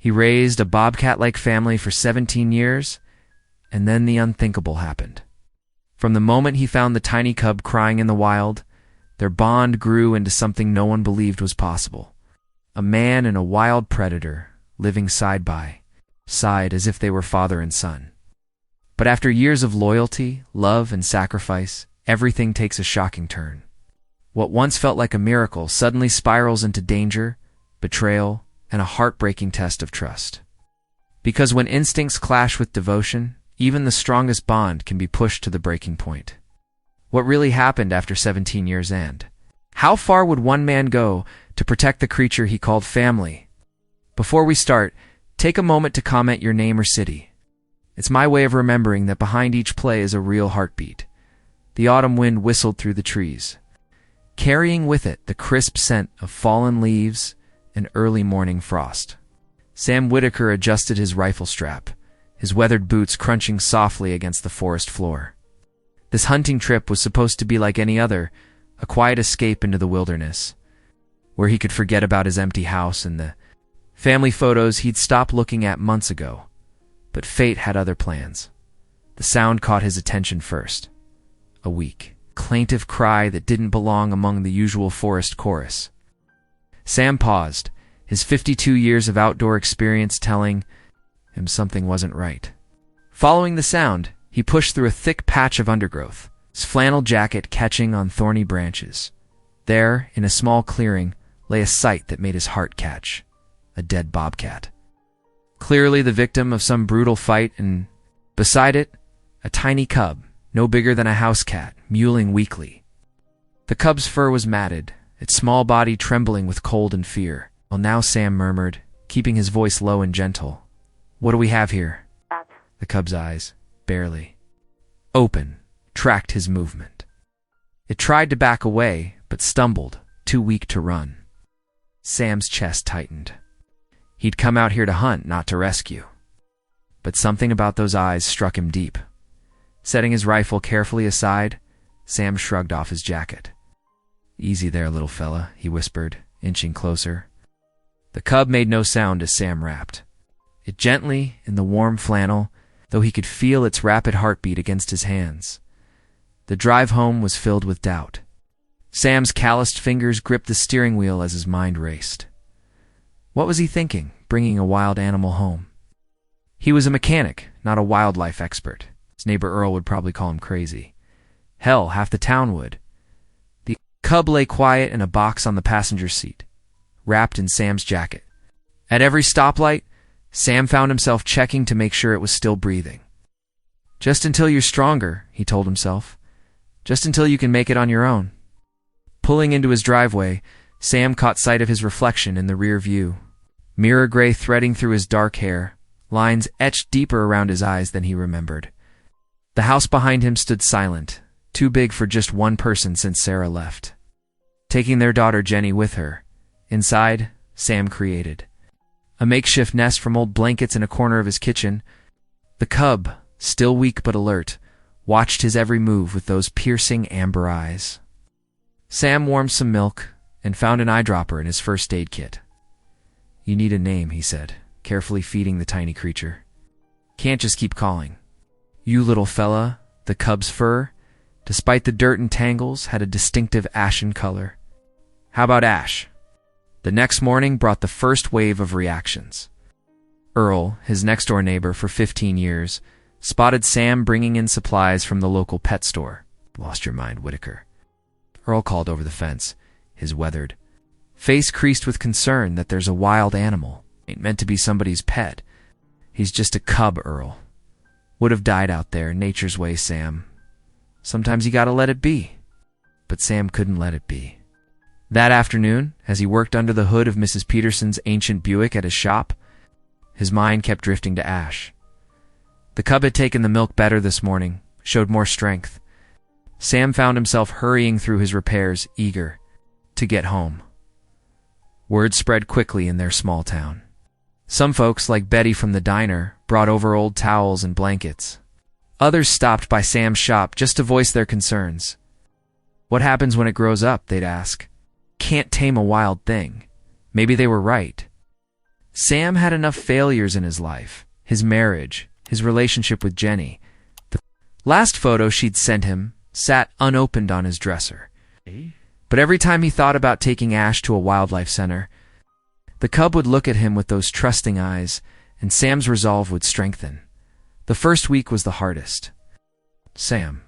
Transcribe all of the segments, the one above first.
He raised a Bobcat-like family for 17 years, and then the unthinkable happened. From the moment he found the tiny cub crying in the wild, their bond grew into something no one believed was possible. A man and a wild predator living side by side as if they were father and son. But after years of loyalty, love, and sacrifice, everything takes a shocking turn. What once felt like a miracle suddenly spirals into danger, betrayal, and a heartbreaking test of trust. Because when instincts clash with devotion, even the strongest bond can be pushed to the breaking point. What really happened after 17 years and how far would one man go to protect the creature he called family? Before we start, take a moment to comment your name or city. It's my way of remembering that behind each play is a real heartbeat. The autumn wind whistled through the trees, carrying with it the crisp scent of fallen leaves and early morning frost. Sam Whitaker adjusted his rifle strap, his weathered boots crunching softly against the forest floor. This hunting trip was supposed to be like any other, a quiet escape into the wilderness, where he could forget about his empty house and the family photos he'd stopped looking at months ago. But fate had other plans. The sound caught his attention first. A weak, plaintive cry that didn't belong among the usual forest chorus. Sam paused, his 52 years of outdoor experience telling him something wasn't right. Following the sound, he pushed through a thick patch of undergrowth, his flannel jacket catching on thorny branches. There, in a small clearing, lay a sight that made his heart catch. A dead bobcat. Clearly the victim of some brutal fight, and beside it, a tiny cub, no bigger than a house cat, mewling weakly. The cub's fur was matted, its small body trembling with cold and fear. Well, now Sam murmured, keeping his voice low and gentle. "What do we have here?" The cub's eyes, barely open, tracked his movement. It tried to back away, but stumbled, too weak to run. Sam's chest tightened. He'd come out here to hunt, not to rescue. But something about those eyes struck him deep. Setting his rifle carefully aside, Sam shrugged off his jacket. "Easy there, little fella," he whispered, inching closer. The cub made no sound as Sam rapped. It gently, in the warm flannel, though he could feel its rapid heartbeat against his hands. The drive home was filled with doubt. Sam's calloused fingers gripped the steering wheel as his mind raced. What was he thinking, bringing a wild animal home? He was a mechanic, not a wildlife expert. His neighbor Earl would probably call him crazy. Hell, half the town would. The cub lay quiet in a box on the passenger seat, wrapped in Sam's jacket. At every stoplight, Sam found himself checking to make sure it was still breathing. Just until you're stronger, he told himself. Just until you can make it on your own. Pulling into his driveway, Sam caught sight of his reflection in the rear view. Mirror gray threading through his dark hair, lines etched deeper around his eyes than he remembered. The house behind him stood silent, too big for just one person since Sarah left. Taking their daughter Jenny with her, inside, Sam created a makeshift nest from old blankets in a corner of his kitchen. The cub, still weak but alert, watched his every move with those piercing amber eyes. Sam warmed some milk and found an eyedropper in his first aid kit. "You need a name," he said, carefully feeding the tiny creature. "Can't just keep calling. You little fella," the cub's fur, despite the dirt and tangles, had a distinctive ashen color. "How about Ash?" The next morning brought the first wave of reactions. Earl, his next-door neighbor for 15 years, spotted Sam bringing in supplies from the local pet store. "Lost your mind, Whitaker." Earl called over the fence, his weathered face creased with concern that there's a wild animal. Ain't meant to be somebody's pet. He's just a cub, Earl. Would have died out there, nature's way, Sam. Sometimes you gotta let it be. But Sam couldn't let it be. That afternoon, as he worked under the hood of Mrs. Peterson's ancient Buick at his shop, his mind kept drifting to Ash. The cub had taken the milk better this morning, showed more strength. Sam found himself hurrying through his repairs, eager to get home. Word spread quickly in their small town. Some folks, like Betty from the diner, brought over old towels and blankets. Others stopped by Sam's shop just to voice their concerns. What happens when it grows up, they'd ask. Can't tame a wild thing. Maybe they were right. Sam had enough failures in his life, his marriage, his relationship with Jenny. The last photo she'd sent him sat unopened on his dresser. But every time he thought about taking Ash to a wildlife center, the cub would look at him with those trusting eyes, and Sam's resolve would strengthen. The first week was the hardest. Sam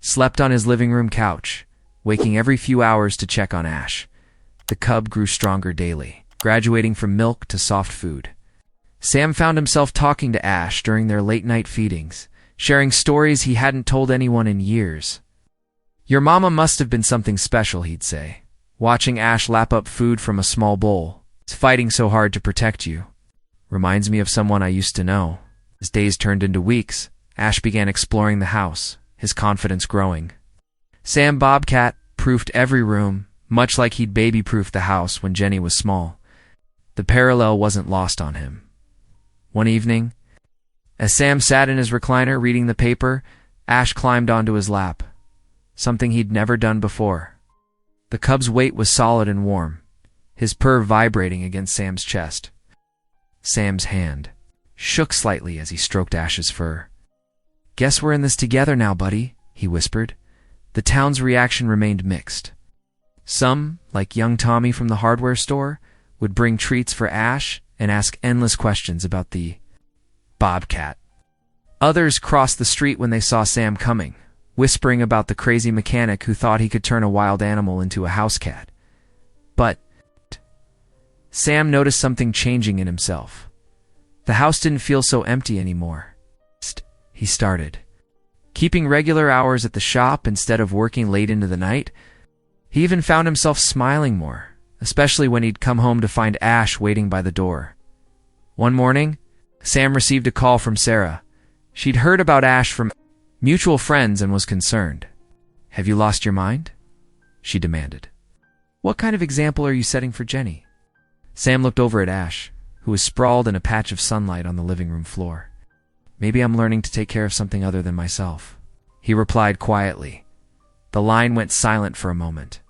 slept on his living room couch, waking every few hours to check on Ash. The cub grew stronger daily, graduating from milk to soft food. Sam found himself talking to Ash during their late-night feedings, sharing stories he hadn't told anyone in years. "Your mama must have been something special," he'd say, watching Ash lap up food from a small bowl. "It's fighting so hard to protect you. Reminds me of someone I used to know." As days turned into weeks, Ash began exploring the house, his confidence growing. Sam Bobcat proofed every room, much like he'd baby-proofed the house when Jenny was small. The parallel wasn't lost on him. One evening, as Sam sat in his recliner reading the paper, Ash climbed onto his lap, something he'd never done before. The cub's weight was solid and warm, his purr vibrating against Sam's chest. Sam's hand shook slightly as he stroked Ash's fur. "Guess we're in this together now, buddy," he whispered. The town's reaction remained mixed. Some, like young Tommy from the hardware store, would bring treats for Ash and ask endless questions about the Bobcat. Others crossed the street when they saw Sam coming, whispering about the crazy mechanic who thought he could turn a wild animal into a house cat. But Sam noticed something changing in himself. The house didn't feel so empty anymore. He started keeping regular hours at the shop instead of working late into the night. He even found himself smiling more, especially when he'd come home to find Ash waiting by the door. One morning, Sam received a call from Sarah. She'd heard about Ash from mutual friends and was concerned. "Have you lost your mind?" she demanded. "What kind of example are you setting for Jenny?" Sam looked over at Ash, who was sprawled in a patch of sunlight on the living room floor. "Maybe I'm learning to take care of something other than myself," he replied quietly. The line went silent for a moment.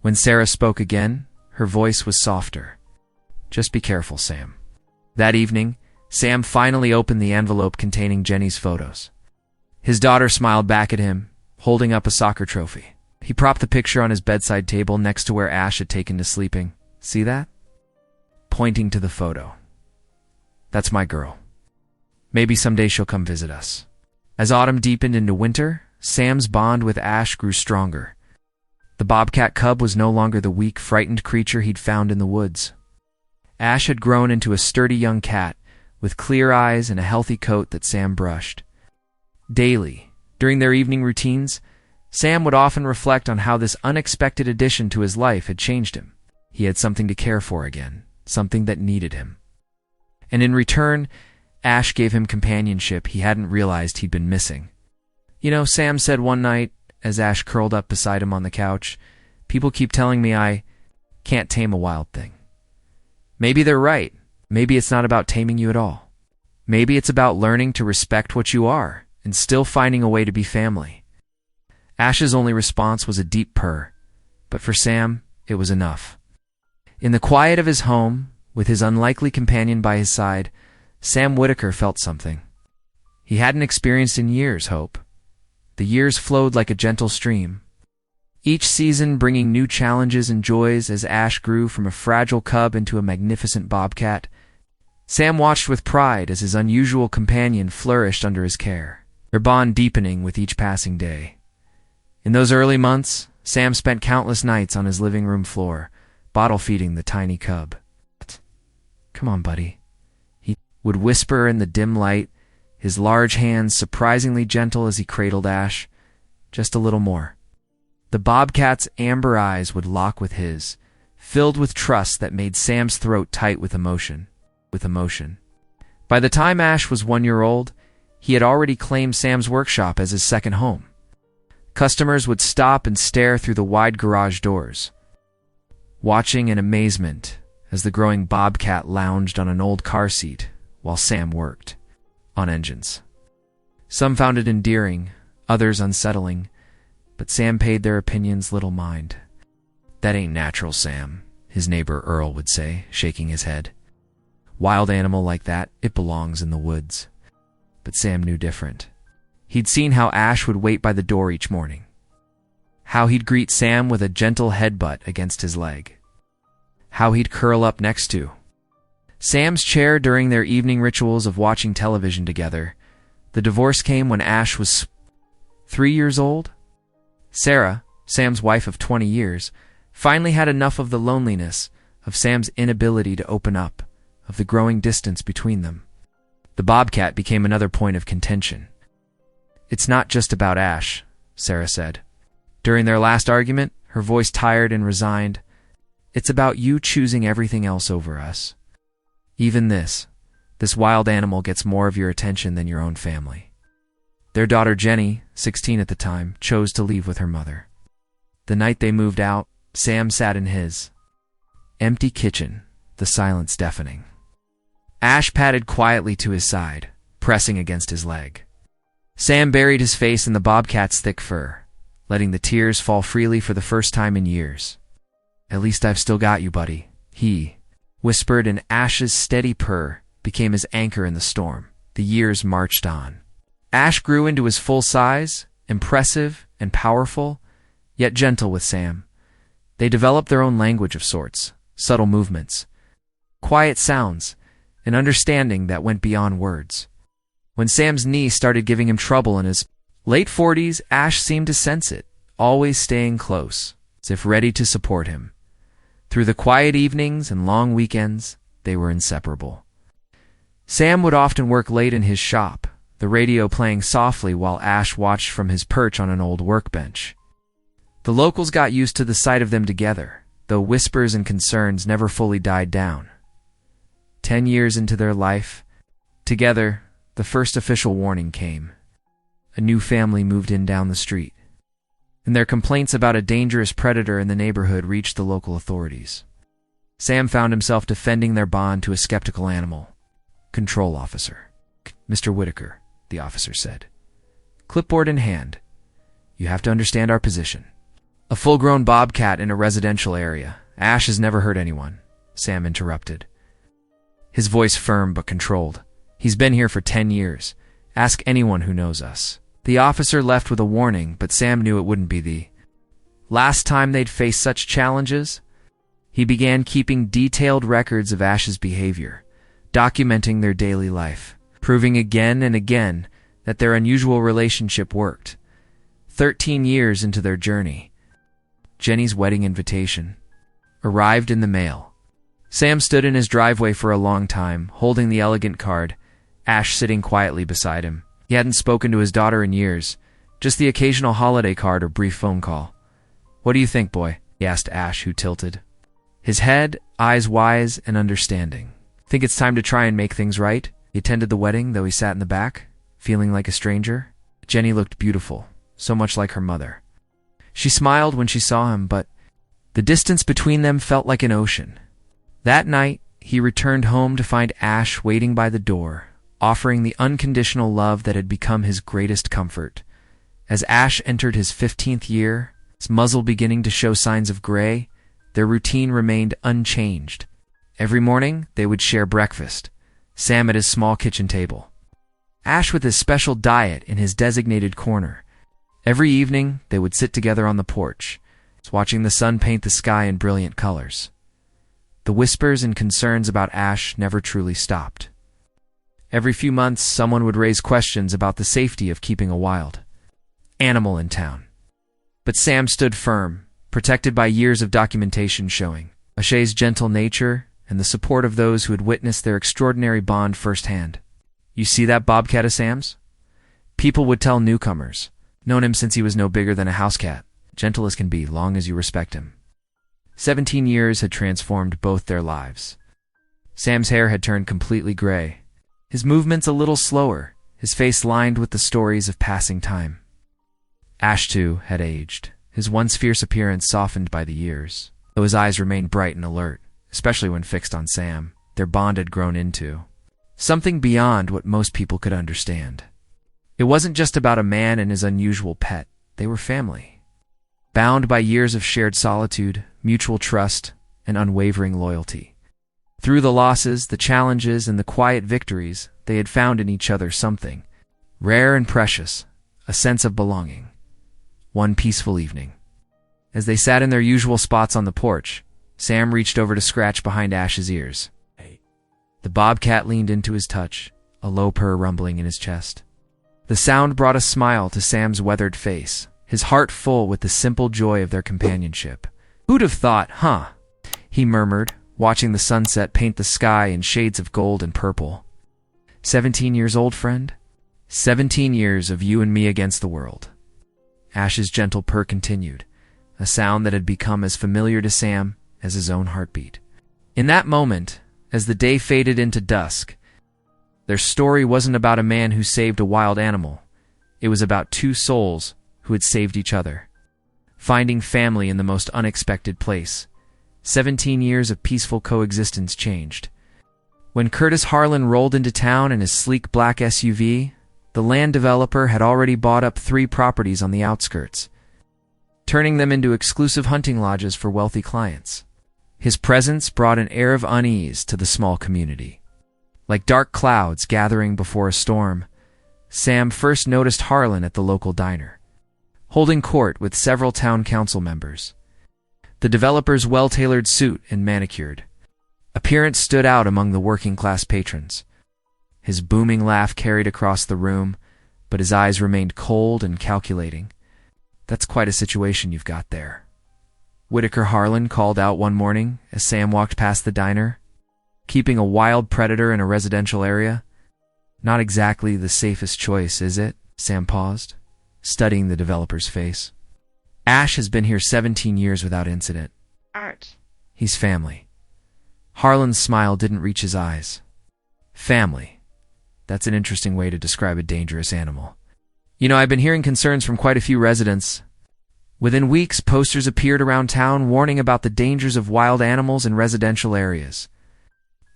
When Sarah spoke again, her voice was softer. "Just be careful, Sam." That evening, Sam finally opened the envelope containing Jenny's photos. His daughter smiled back at him, holding up a soccer trophy. He propped the picture on his bedside table next to where Ash had taken to sleeping. "See that?" Pointing to the photo. "That's my girl. Maybe someday she'll come visit us." As autumn deepened into winter, Sam's bond with Ash grew stronger. The Bobcat cub was no longer the weak, frightened creature he'd found in the woods. Ash had grown into a sturdy young cat, with clear eyes and a healthy coat that Sam brushed. Daily, during their evening routines, Sam would often reflect on how this unexpected addition to his life had changed him. He had something to care for again, something that needed him. And in return, Ash gave him companionship he hadn't realized he'd been missing. "You know," Sam said one night, as Ash curled up beside him on the couch, "people keep telling me I can't tame a wild thing. Maybe they're right. Maybe it's not about taming you at all. Maybe it's about learning to respect what you are and still finding a way to be family." Ash's only response was a deep purr, but for Sam, it was enough. In the quiet of his home, with his unlikely companion by his side, Sam Whitaker felt something he hadn't experienced in years, hope. The years flowed like a gentle stream, each season bringing new challenges and joys as Ash grew from a fragile cub into a magnificent bobcat. Sam watched with pride as his unusual companion flourished under his care, their bond deepening with each passing day. In those early months, Sam spent countless nights on his living room floor, bottle-feeding the tiny cub. "Come on, buddy," he would whisper in the dim light, his large hands surprisingly gentle as he cradled Ash. "Just a little more." The bobcat's amber eyes would lock with his, filled with trust that made Sam's throat tight with emotion. By the time Ash was 1 year old, he had already claimed Sam's workshop as his second home. Customers would stop and stare through the wide garage doors, watching in amazement as the growing bobcat lounged on an old car seat while Sam worked on engines. Some found it endearing, others unsettling, but Sam paid their opinions little mind. "That ain't natural, Sam," his neighbor Earl would say, shaking his head. Wild animal like that, it belongs in the woods. But Sam knew different. He'd seen how Ash would wait by the door each morning. How he'd greet Sam with a gentle headbutt against his leg. How he'd curl up next to Sam's chair during their evening rituals of watching television together. The divorce came when Ash was 3 years old. Sarah, Sam's wife of 20 years, finally had enough of the loneliness, of Sam's inability to open up, of the growing distance between them. The Bobcat became another point of contention. "It's not just about Ash," Sarah said. During their last argument, her voice tired and resigned. "It's about you choosing everything else over us. Even this wild animal gets more of your attention than your own family." Their daughter Jenny, 16 at the time, chose to leave with her mother. The night they moved out, Sam sat in his empty kitchen, the silence deafening. Ash padded quietly to his side, pressing against his leg. Sam buried his face in the Bobcat's thick fur, letting the tears fall freely for the first time in years. "At least I've still got you, buddy," he whispered, and Ash's steady purr became his anchor in the storm. The years marched on. Ash grew into his full size, impressive and powerful, yet gentle with Sam. They developed their own language of sorts, subtle movements, quiet sounds, an understanding that went beyond words. When Sam's knee started giving him trouble in his late 40s, Ash seemed to sense it, always staying close, as if ready to support him. Through the quiet evenings and long weekends, they were inseparable. Sam would often work late in his shop, the radio playing softly while Ash watched from his perch on an old workbench. The locals got used to the sight of them together, though whispers and concerns never fully died down. 10 years into their life together, the first official warning came. A new family moved in down the street, and their complaints about a dangerous predator in the neighborhood reached the local authorities. Sam found himself defending their bond to a skeptical animal control officer. "Mr. Whitaker," the officer said, clipboard in hand, "you have to understand our position. A full-grown bobcat in a residential area. Ash has never hurt anyone," Sam interrupted, his voice firm but controlled. "He's been here for 10 years. Ask anyone who knows us." The officer left with a warning, but Sam knew it wouldn't be the last time they'd face such challenges. He began keeping detailed records of Ash's behavior, documenting their daily life, proving again and again that their unusual relationship worked. 13 years into their journey, Jenny's wedding invitation arrived in the mail. Sam stood in his driveway for a long time, holding the elegant card, Ash sitting quietly beside him. He hadn't spoken to his daughter in years, just the occasional holiday card or brief phone call. "What do you think, boy?" he asked Ash, who tilted, his head, eyes wise and understanding. "Think it's time to try and make things right?" He attended the wedding, though he sat in the back, feeling like a stranger. Jenny looked beautiful, so much like her mother. She smiled when she saw him, but the distance between them felt like an ocean. That night, he returned home to find Ash waiting by the door, offering the unconditional love that had become his greatest comfort. As Ash entered his 15th year, his muzzle beginning to show signs of gray, their routine remained unchanged. Every morning, they would share breakfast, Sam at his small kitchen table, Ash with his special diet in his designated corner. Every evening, they would sit together on the porch, watching the sun paint the sky in brilliant colors. The whispers and concerns about Ash never truly stopped. Every few months, someone would raise questions about the safety of keeping a wild animal in town. But Sam stood firm, protected by years of documentation showing Ashay's gentle nature and the support of those who had witnessed their extraordinary bond firsthand. "You see that Bobcat of Sam's?" People would tell newcomers. "Known him since he was no bigger than a house cat. Gentle as can be, long as you respect him." 17 years had transformed both their lives. Sam's hair had turned completely gray, his movements a little slower, his face lined with the stories of passing time. Ash, too, had aged, his once fierce appearance softened by the years, though his eyes remained bright and alert, especially when fixed on Sam. Their bond had grown into something beyond what most people could understand. It wasn't just about a man and his unusual pet. They were family, bound by years of shared solitude, mutual trust, and unwavering loyalty. Through the losses, the challenges, and the quiet victories, they had found in each other something rare and precious, a sense of belonging. One peaceful evening, as they sat in their usual spots on the porch, Sam reached over to scratch behind Ash's ears. The bobcat leaned into his touch, a low purr rumbling in his chest. The sound brought a smile to Sam's weathered face, his heart full with the simple joy of their companionship. "Who'd have thought, huh?" he murmured, watching the sunset paint the sky in shades of gold and purple. 17 years old, friend? 17 years of you and me against the world. Ash's gentle purr continued, a sound that had become as familiar to Sam as his own heartbeat. In that moment, as the day faded into dusk, their story wasn't about a man who saved a wild animal. It was about two souls who had saved each other, finding family in the most unexpected place. 17 years of peaceful coexistence changed. When Curtis Harlan rolled into town in his sleek black SUV, the land developer had already bought up 3 properties on the outskirts, turning them into exclusive hunting lodges for wealthy clients. His presence brought an air of unease to the small community. Like dark clouds gathering before a storm, Sam first noticed Harlan at the local diner, holding court with several town council members. The developer's well-tailored suit and manicured appearance stood out among the working-class patrons. His booming laugh carried across the room, but his eyes remained cold and calculating. "That's quite a situation you've got there," Whitaker Harlan called out one morning as Sam walked past the diner. "Keeping a wild predator in a residential area? Not exactly the safest choice, is it?" Sam paused, studying the developer's face. "Ash has been here 17 years without incident. Art. He's family." Harlan's smile didn't reach his eyes. "Family. That's an interesting way to describe a dangerous animal. You know, I've been hearing concerns from quite a few residents. Within weeks, posters appeared around town warning about the dangers of wild animals in residential areas.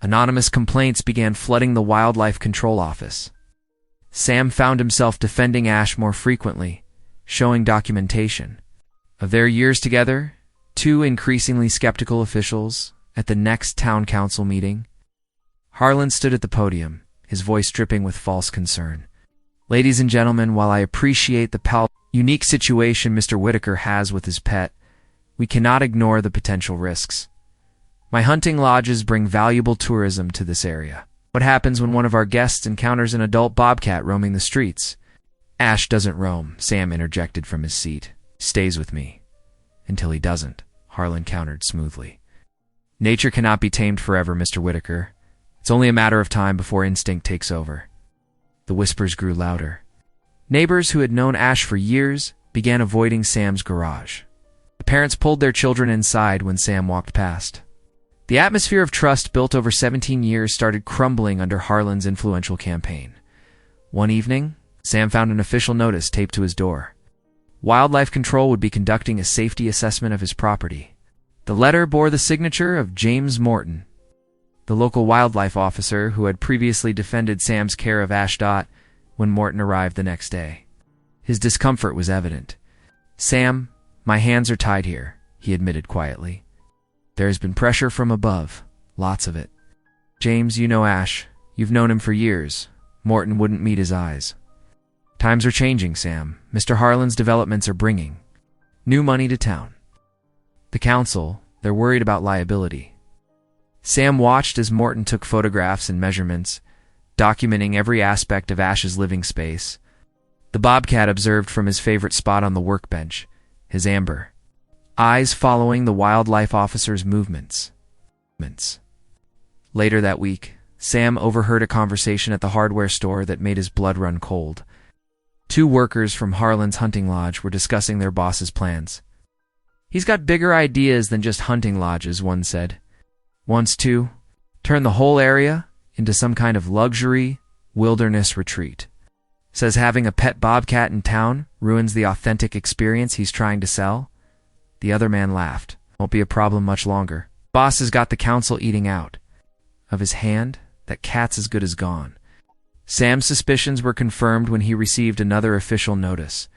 Anonymous complaints began flooding the Wildlife Control Office. Sam found himself defending Ash more frequently, showing documentation of their years together, 2 increasingly skeptical officials at the next town council meeting. Harlan stood at the podium, his voice dripping with false concern. "Ladies and gentlemen, while I appreciate the unique situation Mr. Whitaker has with his pet, we cannot ignore the potential risks. My hunting lodges bring valuable tourism to this area. What happens when one of our guests encounters an adult bobcat roaming the streets?" "Ash doesn't roam," Sam interjected from his seat. "Stays with me. Until he doesn't," Harlan countered smoothly. "Nature cannot be tamed forever, Mr. Whitaker. It's only a matter of time before instinct takes over." The whispers grew louder. Neighbors who had known Ash for years began avoiding Sam's garage. The parents pulled their children inside when Sam walked past. The atmosphere of trust built over 17 years started crumbling under Harlan's influential campaign. One evening, Sam found an official notice taped to his door. Wildlife Control would be conducting a safety assessment of his property. The letter bore the signature of James Morton, the local wildlife officer who had previously defended Sam's care of Ash Dot when Morton arrived the next day. His discomfort was evident. "Sam, my hands are tied here," he admitted quietly. "There has been pressure from above, lots of it. James, you know Ash. You've known him for years." Morton wouldn't meet his eyes. "Times are changing, Sam. Mr. Harlan's developments are bringing new money to town. The council, they're worried about liability." Sam watched as Morton took photographs and measurements, documenting every aspect of Ash's living space. The bobcat observed from his favorite spot on the workbench, his amber, eyes following the wildlife officer's movements. Later that week, Sam overheard a conversation at the hardware store that made his blood run cold. 2 workers from Harlan's hunting lodge were discussing their boss's plans. "He's got bigger ideas than just hunting lodges," one said. "Wants to turn the whole area into some kind of luxury wilderness retreat. Says having a pet bobcat in town ruins the authentic experience he's trying to sell." The other man laughed. "Won't be a problem much longer. Boss has got the council eating out of his hand. That cat's as good as gone." Sam's suspicions were confirmed when he received another official notice,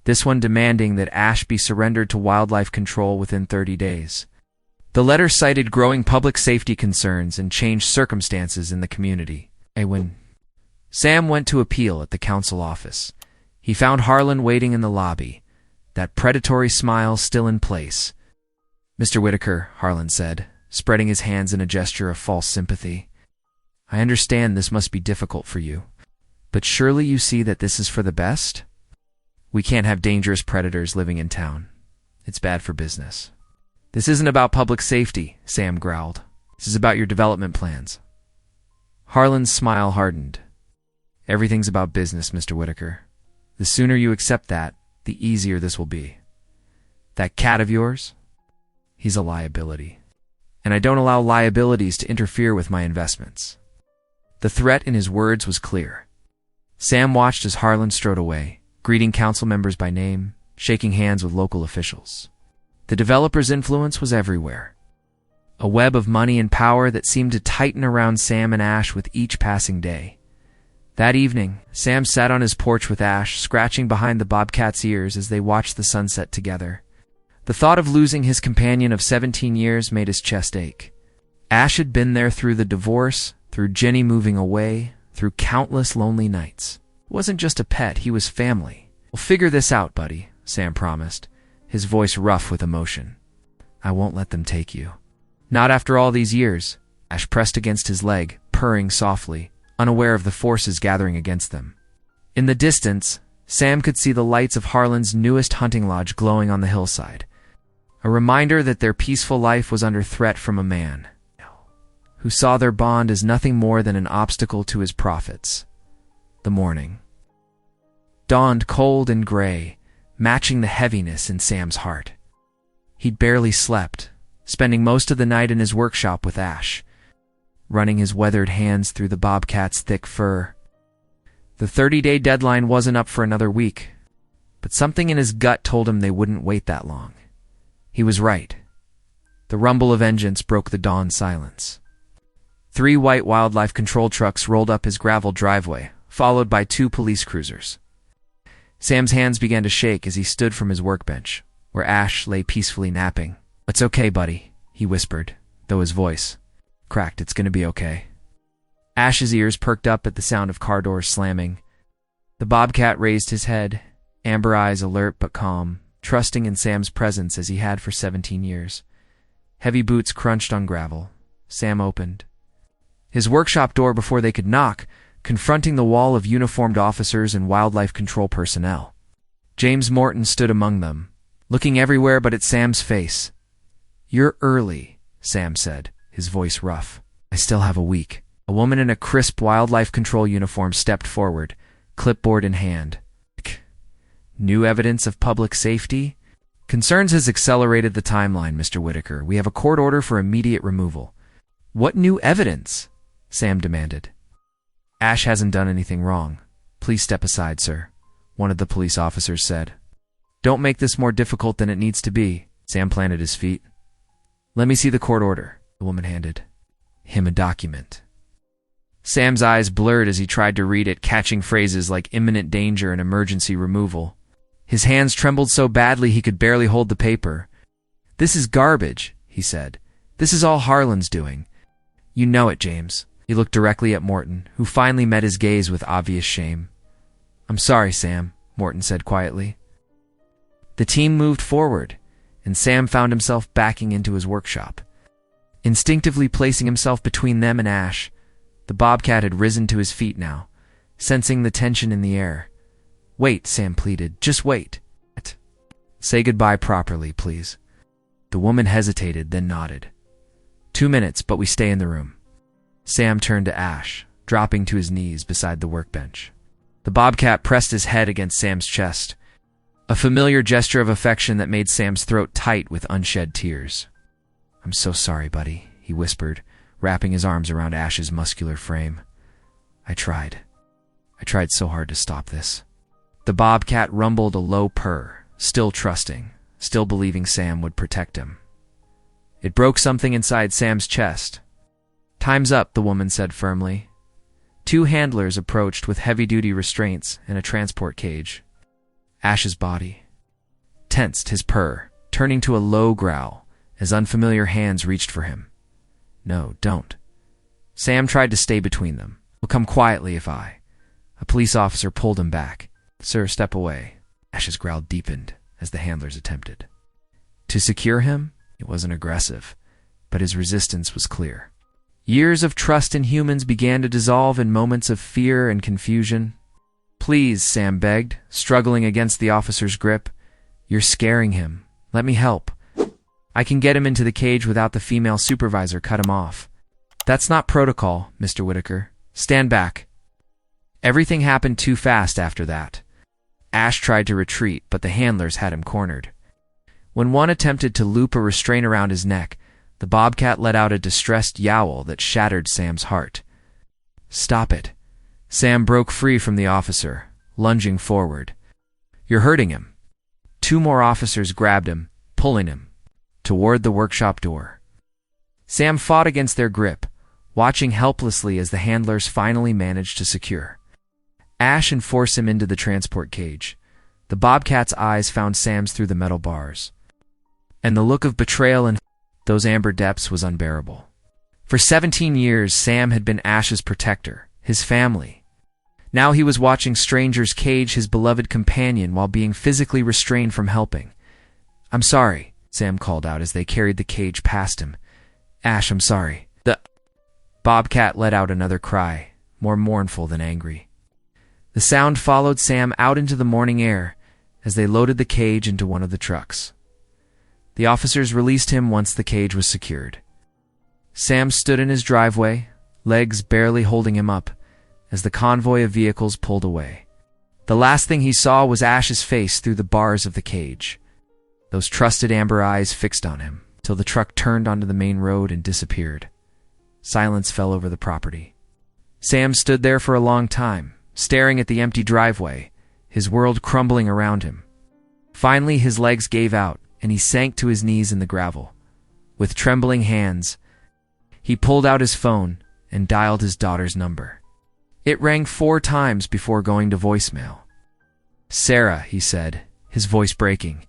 this one demanding that Ash be surrendered to Wildlife Control within 30 days. The letter cited growing public safety concerns and changed circumstances in the community. When Sam went to appeal at the council office, he found Harlan waiting in the lobby, that predatory smile still in place. "Mr. Whitaker," Harlan said, spreading his hands in a gesture of false sympathy, "I understand this must be difficult for you, but surely you see that this is for the best? We can't have dangerous predators living in town. It's bad for business." "This isn't about public safety," Sam growled. "This is about your development plans." Harlan's smile hardened. "Everything's about business, Mr. Whitaker. The sooner you accept that, the easier this will be. That cat of yours? He's a liability. And I don't allow liabilities to interfere with my investments." The threat in his words was clear. Sam watched as Harlan strode away, greeting council members by name, shaking hands with local officials. The developer's influence was everywhere. A web of money and power that seemed to tighten around Sam and Ash with each passing day. That evening, Sam sat on his porch with Ash, scratching behind the Bobcat's ears as they watched the sunset together. The thought of losing his companion of 17 years made his chest ache. Ash had been there through the divorce, through Jenny moving away, through countless lonely nights. It wasn't just a pet, he was family. "We'll figure this out, buddy," Sam promised, his voice rough with emotion. "I won't let them take you." "Not after all these years." Ash pressed against his leg, purring softly, unaware of the forces gathering against them. In the distance, Sam could see the lights of Harlan's newest hunting lodge glowing on the hillside, a reminder that their peaceful life was under threat from a man who saw their bond as nothing more than an obstacle to his profits. The morning dawned cold and gray, matching the heaviness in Sam's heart. He'd barely slept, spending most of the night in his workshop with Ash, running his weathered hands through the Bobcat's thick fur. The 30-day deadline wasn't up for another week, but something in his gut told him they wouldn't wait that long. He was right. The rumble of engines broke the dawn silence. 3 white wildlife control trucks rolled up his gravel driveway, followed by 2 police cruisers. Sam's hands began to shake as he stood from his workbench, where Ash lay peacefully napping. "It's okay, buddy," he whispered, though his voice cracked. "It's gonna be okay." Ash's ears perked up at the sound of car doors slamming. The Bobcat raised his head, amber eyes alert but calm, trusting in Sam's presence as he had for 17 years. Heavy boots crunched on gravel. Sam opened his workshop door before they could knock, confronting the wall of uniformed officers and wildlife control personnel. James Morton stood among them, looking everywhere but at Sam's face. "You're early," Sam said, his voice rough. "I still have a week." A woman in a crisp wildlife control uniform stepped forward, clipboard in hand. "New evidence of public safety? Concerns has accelerated the timeline, Mr. Whitaker. We have a court order for immediate removal." "What new evidence?" Sam demanded. "Ash hasn't done anything wrong. Please step aside, sir," one of the police officers said. "Don't make this more difficult than it needs to be." Sam planted his feet. "Let me see the court order," the woman handed him a document. Sam's eyes blurred as he tried to read it, catching phrases like imminent danger and emergency removal. His hands trembled so badly he could barely hold the paper. "This is garbage," he said. "This is all Harlan's doing. You know it, James." He looked directly at Morton, who finally met his gaze with obvious shame. "I'm sorry, Sam," Morton said quietly. The team moved forward, and Sam found himself backing into his workshop. Instinctively placing himself between them and Ash, the Bobcat had risen to his feet now, sensing the tension in the air. "Wait," Sam pleaded. "Just wait." "Say goodbye properly, please." The woman hesitated, then nodded. 2 minutes, but we stay in the room." Sam turned to Ash, dropping to his knees beside the workbench. The Bobcat pressed his head against Sam's chest, a familiar gesture of affection that made Sam's throat tight with unshed tears. "I'm so sorry, buddy," he whispered, wrapping his arms around Ash's muscular frame. I tried so hard to stop this." The Bobcat rumbled a low purr, still trusting, still believing Sam would protect him. It broke something inside Sam's chest. "Time's up," the woman said firmly. 2 handlers approached with heavy-duty restraints and a transport cage. Ash's body tensed, his purr turning to a low growl as unfamiliar hands reached for him. "No, don't." Sam tried to stay between them. "We'll come quietly if I—" A police officer pulled him back. "Sir, step away." Ash's growl deepened as the handlers attempted to secure him. It wasn't aggressive, but his resistance was clear. Years of trust in humans began to dissolve in moments of fear and confusion. "Please," Sam begged, struggling against the officer's grip. "You're scaring him. Let me help. I can get him into the cage without the female supervisor cut him off." "That's not protocol, Mr. Whitaker. Stand back." Everything happened too fast after that. Ash tried to retreat, but the handlers had him cornered. When one attempted to loop a restraint around his neck, the Bobcat let out a distressed yowl that shattered Sam's heart. "Stop it." Sam broke free from the officer, lunging forward. "You're hurting him." Two more officers grabbed him, pulling him toward the workshop door. Sam fought against their grip, watching helplessly as the handlers finally managed to secure Ash and force him into the transport cage. The Bobcat's eyes found Sam's through the metal bars, and the look of betrayal in those amber depths was unbearable. For 17 years, Sam had been Ash's protector, his family. Now he was watching strangers cage his beloved companion while being physically restrained from helping. "I'm sorry," Sam called out as they carried the cage past him. "Ash, I'm sorry." The Bobcat let out another cry, more mournful than angry. The sound followed Sam out into the morning air as they loaded the cage into one of the trucks. The officers released him once the cage was secured. Sam stood in his driveway, legs barely holding him up, as the convoy of vehicles pulled away. The last thing he saw was Ash's face through the bars of the cage, those trusted amber eyes fixed on him, till the truck turned onto the main road and disappeared. Silence fell over the property. Sam stood there for a long time, staring at the empty driveway, his world crumbling around him. Finally, his legs gave out, and he sank to his knees in the gravel. With trembling hands, he pulled out his phone and dialed his daughter's number. It rang 4 times before going to voicemail. "Sarah," he said, his voice breaking.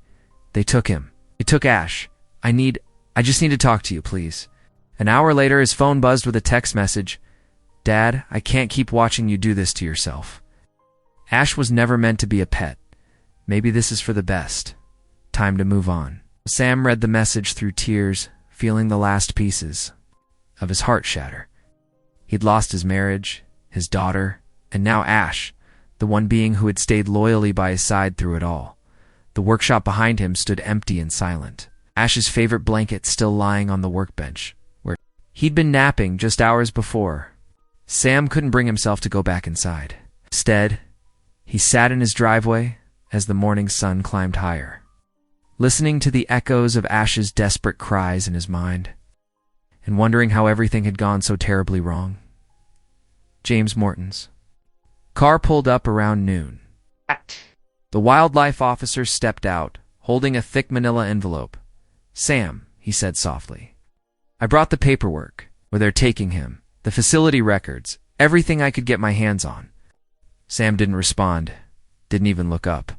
"They took him. They took Ash. I just need to talk to you, please." An hour later, his phone buzzed with a text message. "Dad, I can't keep watching you do this to yourself." Ash was never meant to be a pet. Maybe this is for the best. Time to move on. Sam read the message through tears, feeling the last pieces of his heart shatter. He'd lost his marriage, his daughter, and now Ash, the one being who had stayed loyally by his side through it all. The workshop behind him stood empty and silent, Ash's favorite blanket still lying on the workbench, where he'd been napping just hours before. Sam couldn't bring himself to go back inside. Instead, he sat in his driveway as the morning sun climbed higher, listening to the echoes of Ash's desperate cries in his mind, and wondering how everything had gone so terribly wrong. James Morton's car pulled up around noon. The wildlife officer stepped out, holding a thick manila envelope. "Sam," he said softly, "I brought the paperwork, where they're taking him, the facility records, everything I could get my hands on." Sam didn't respond, didn't even look up.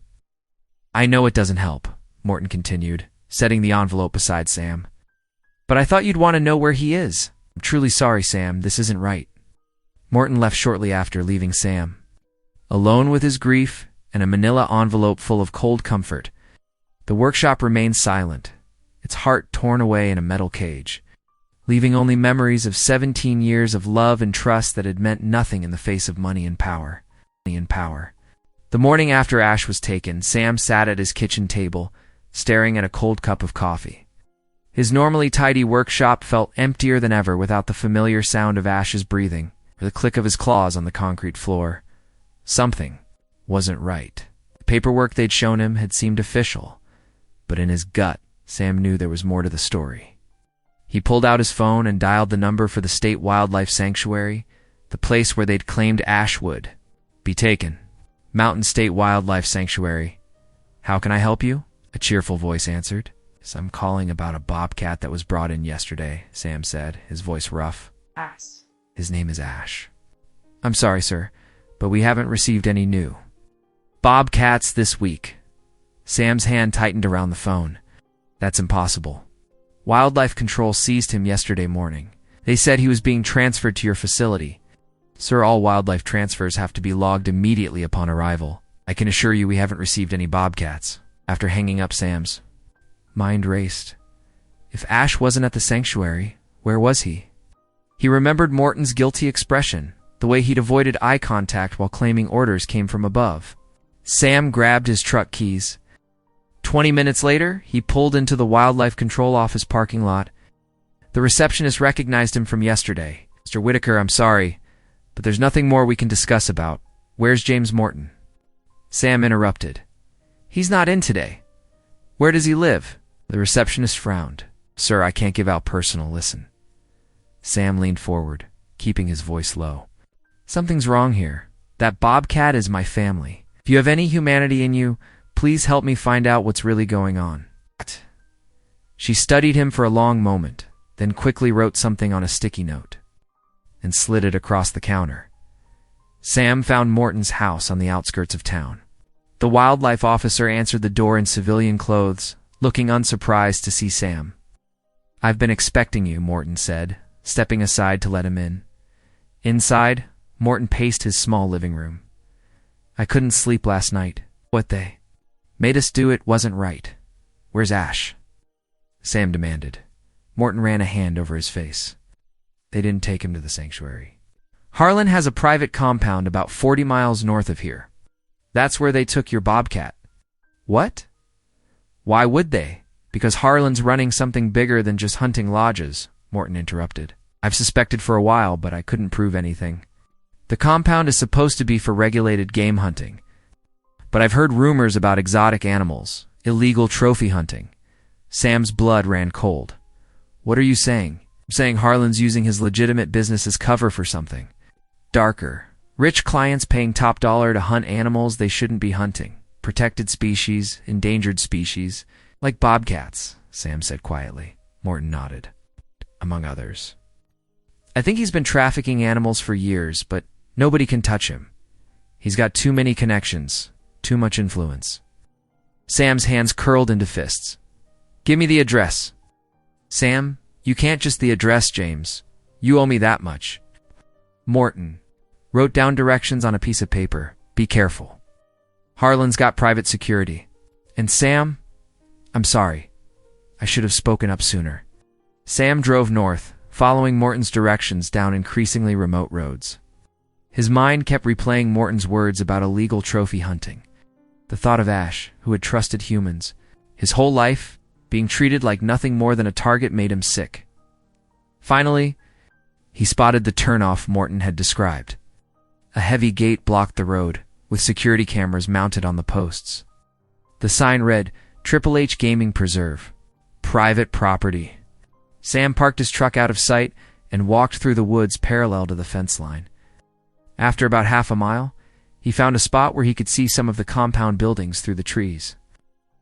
"I know it doesn't help," Morton continued, setting the envelope beside Sam. "But I thought you'd want to know where he is." "I'm truly sorry, Sam. This isn't right." Morton left shortly after, leaving Sam alone with his grief and a manila envelope full of cold comfort. The workshop remained silent, its heart torn away in a metal cage, leaving only memories of 17 years of love and trust that had meant nothing in the face of money and power. The morning after Ash was taken, Sam sat at his kitchen table, staring at a cold cup of coffee. His normally tidy workshop felt emptier than ever without the familiar sound of Ash's breathing or the click of his claws on the concrete floor. Something wasn't right. The paperwork they'd shown him had seemed official, but in his gut, Sam knew there was more to the story. He pulled out his phone and dialed the number for the State Wildlife Sanctuary, the place where they'd claimed Ash would be taken. "Mountain State Wildlife Sanctuary. How can I help you?" a cheerful voice answered. "Yes, I'm calling about a bobcat that was brought in yesterday," Sam said, his voice rough. "Ash. His name is Ash." "I'm sorry, sir, but we haven't received any new bobcats this week." Sam's hand tightened around the phone. "That's impossible." Wildlife Control seized him yesterday morning. They said he was being transferred to your facility. Sir, all wildlife transfers have to be logged immediately upon arrival. I can assure you we haven't received any bobcats. After hanging up, Sam's mind raced. If Ash wasn't at the sanctuary, where was he? He remembered Morton's guilty expression, the way he'd avoided eye contact while claiming orders came from above. Sam grabbed his truck keys. 20 minutes later, he pulled into the Wildlife Control Office parking lot. The receptionist recognized him from yesterday. Mr. Whitaker, I'm sorry, but there's nothing more we can discuss about. Where's James Morton? Sam interrupted. He's not in today. Where does he live? The receptionist frowned. Sir, I can't give out personal. Listen. Sam leaned forward, keeping his voice low. Something's wrong here. That Bobcat is my family. If you have any humanity in you, please help me find out what's really going on. She studied him for a long moment, then quickly wrote something on a sticky note and slid it across the counter. Sam found Morton's house on the outskirts of town. The wildlife officer answered the door in civilian clothes, looking unsurprised to see Sam. I've been expecting you, Morton said, stepping aside to let him in. Inside, Morton paced his small living room. I couldn't sleep last night. What they made us do it wasn't right. Where's Ash? Sam demanded. Morton ran a hand over his face. They didn't take him to the sanctuary. Harlan has a private compound about 40 miles north of here. That's where they took your Bobcat. What? Why would they? Because Harlan's running something bigger than just hunting lodges, Morton interrupted. I've suspected for a while, but I couldn't prove anything. The compound is supposed to be for regulated game hunting. But I've heard rumors about exotic animals, illegal trophy hunting. Sam's blood ran cold. What are you saying? I'm saying Harlan's using his legitimate business as cover for something darker. Rich clients paying top dollar to hunt animals they shouldn't be hunting. Protected species, endangered species. Like bobcats, Sam said quietly. Morton nodded. Among others. I think he's been trafficking animals for years, but nobody can touch him. He's got too many connections, too much influence. Sam's hands curled into fists. Give me the address. Sam, you can't just the address, James. You owe me that much. Morton wrote down directions on a piece of paper. Be careful. Harlan's got private security. And Sam, I'm sorry. I should have spoken up sooner. Sam drove north, following Morton's directions down increasingly remote roads. His mind kept replaying Morton's words about illegal trophy hunting. The thought of Ash, who had trusted humans, his whole life, being treated like nothing more than a target made him sick. Finally, he spotted the turnoff Morton had described. A heavy gate blocked the road, with security cameras mounted on the posts. The sign read, Triple H Gaming Preserve. Private property. Sam parked his truck out of sight and walked through the woods parallel to the fence line. After about half a mile, he found a spot where he could see some of the compound buildings through the trees.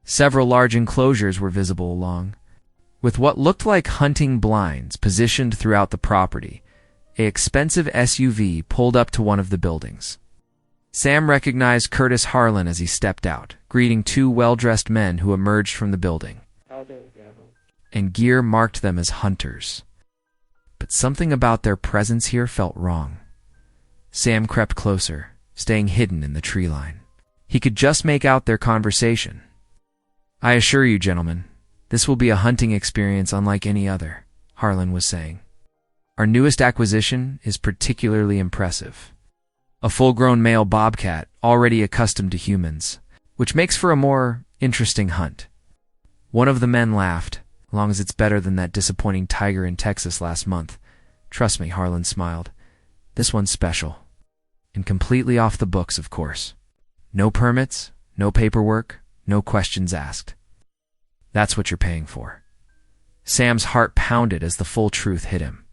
Several large enclosures were visible along, with what looked like hunting blinds positioned throughout the property. An expensive SUV pulled up to one of the buildings. Sam recognized Curtis Harlan as he stepped out, greeting two well-dressed men who emerged from the building. And gear marked them as hunters. But something about their presence here felt wrong. Sam crept closer, staying hidden in the tree line. He could just make out their conversation. I assure you, gentlemen, this will be a hunting experience unlike any other, Harlan was saying. Our newest acquisition is particularly impressive. A full-grown male bobcat, already accustomed to humans, which makes for a more interesting hunt. One of the men laughed, as long as it's better than that disappointing tiger in Texas last month. Trust me, Harlan smiled. This one's special. And completely off the books, of course. No permits, no paperwork, no questions asked. That's what you're paying for. Sam's heart pounded as the full truth hit him.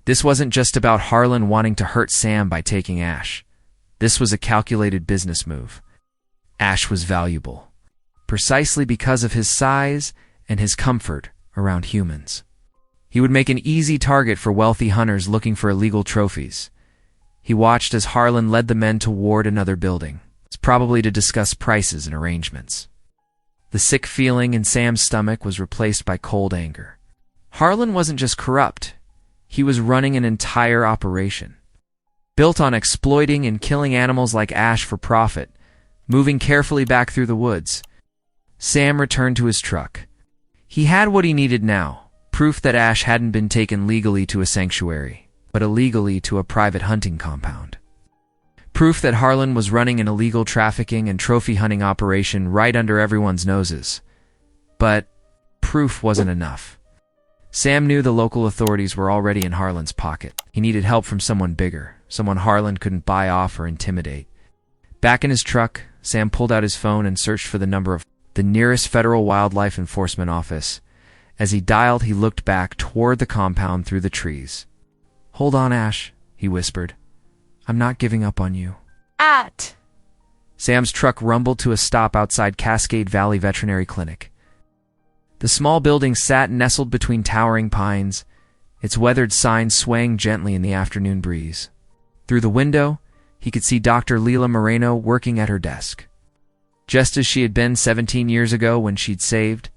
This wasn't just about Harlan wanting to hurt Sam by taking Ash. This was a calculated business move. Ash was valuable, precisely because of his size and his comfort around humans. He would make an easy target for wealthy hunters looking for illegal trophies. He watched as Harlan led the men toward another building. It's probably to discuss prices and arrangements. The sick feeling in Sam's stomach was replaced by cold anger. Harlan wasn't just corrupt. He was running an entire operation, built on exploiting and killing animals like Ash for profit. Moving carefully back through the woods, Sam returned to his truck. He had what he needed now, proof that Ash hadn't been taken legally to a sanctuary, but illegally to a private hunting compound. Proof that Harlan was running an illegal trafficking and trophy hunting operation right under everyone's noses. But proof wasn't enough. Sam knew the local authorities were already in Harlan's pocket. He needed help from someone bigger, someone Harlan couldn't buy off or intimidate. Back in his truck, Sam pulled out his phone and searched for the number of the nearest federal wildlife enforcement office. As he dialed, he looked back toward the compound through the trees. "Hold on, Ash," he whispered. "I'm not giving up on you." Sam's truck rumbled to a stop outside Cascade Valley Veterinary Clinic. The small building sat nestled between towering pines, its weathered signs swaying gently in the afternoon breeze. Through the window, he could see Dr. Leila Moreno working at her desk. Just as she had been 17 years ago when she'd saved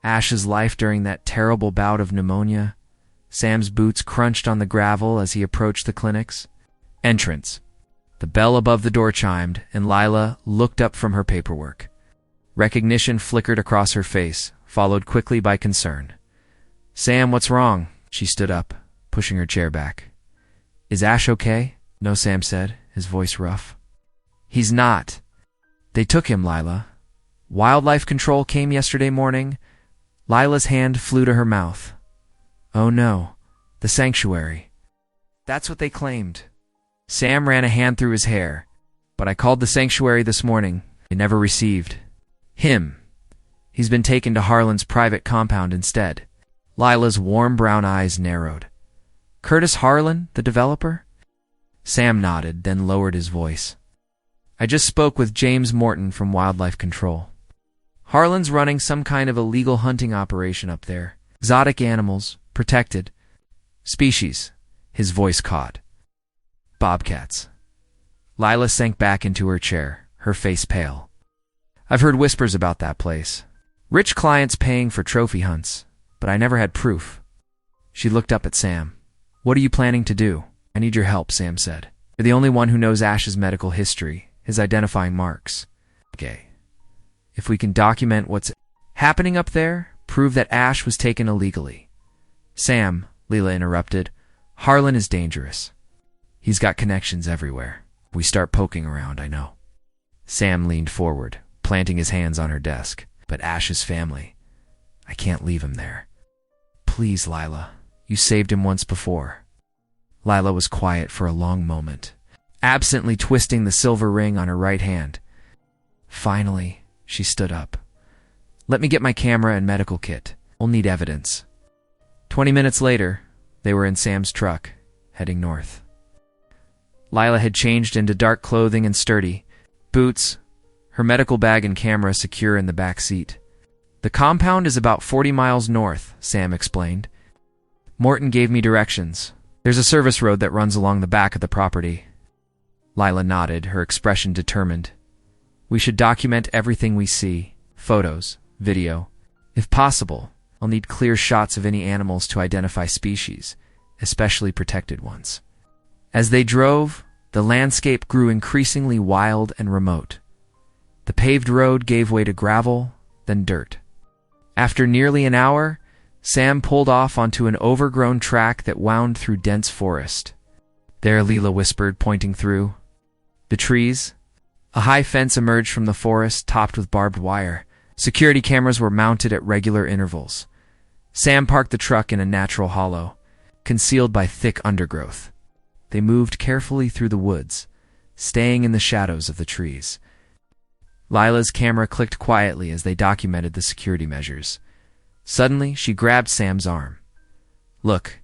Ash's life during that terrible bout of pneumonia. Sam's boots crunched on the gravel as he approached the clinic's entrance. The bell above the door chimed, and Lila looked up from her paperwork. Recognition flickered across her face, followed quickly by concern. "Sam, what's wrong?" She stood up, pushing her chair back. "Is Ash okay?" "No," Sam said, his voice rough. "He's not. They took him, Lila. Wildlife control came yesterday morning." Lila's hand flew to her mouth. "Oh no, the sanctuary. That's what they claimed." Sam ran a hand through his hair. "But I called the sanctuary this morning. They never received him. He's been taken to Harlan's private compound instead." Lila's warm brown eyes narrowed. "Curtis Harlan, the developer?" Sam nodded, then lowered his voice. "I just spoke with James Morton from Wildlife Control. Harlan's running some kind of illegal hunting operation up there. Exotic animals, protected species." His voice caught. "Bobcats." Lila sank back into her chair, her face pale. "I've heard whispers about that place. Rich clients paying for trophy hunts, but I never had proof." She looked up at Sam. "What are you planning to do?" "I need your help," Sam said. "You're the only one who knows Ash's medical history, his identifying marks. Okay. If we can document what's happening up there, prove that Ash was taken illegally." "Sam," Leila interrupted, "Harlan is dangerous. He's got connections everywhere. We start poking around, I know." Sam leaned forward, planting his hands on her desk. "But Ash's family, I can't leave him there." "Please, Lila. You saved him once before." Lila was quiet for a long moment, absently twisting the silver ring on her right hand. Finally, she stood up. "Let me get my camera and medical kit. We'll need evidence." 20 minutes later, they were in Sam's truck, heading north. Lila had changed into dark clothing and sturdy boots, her medical bag and camera secure in the back seat. "The compound is about 40 miles north," Sam explained. "Morton gave me directions. There's a service road that runs along the back of the property." Lila nodded, her expression determined. "We should document everything we see. Photos, video. If possible, I'll need clear shots of any animals to identify species, especially protected ones." As they drove, the landscape grew increasingly wild and remote. The paved road gave way to gravel, then dirt. After nearly an hour, Sam pulled off onto an overgrown track that wound through dense forest. "There," Leila whispered, pointing through the trees. A high fence emerged from the forest, topped with barbed wire. Security cameras were mounted at regular intervals. Sam parked the truck in a natural hollow, concealed by thick undergrowth. They moved carefully through the woods, staying in the shadows of the trees. Lila's camera clicked quietly as they documented the security measures. Suddenly, she grabbed Sam's arm. "Look."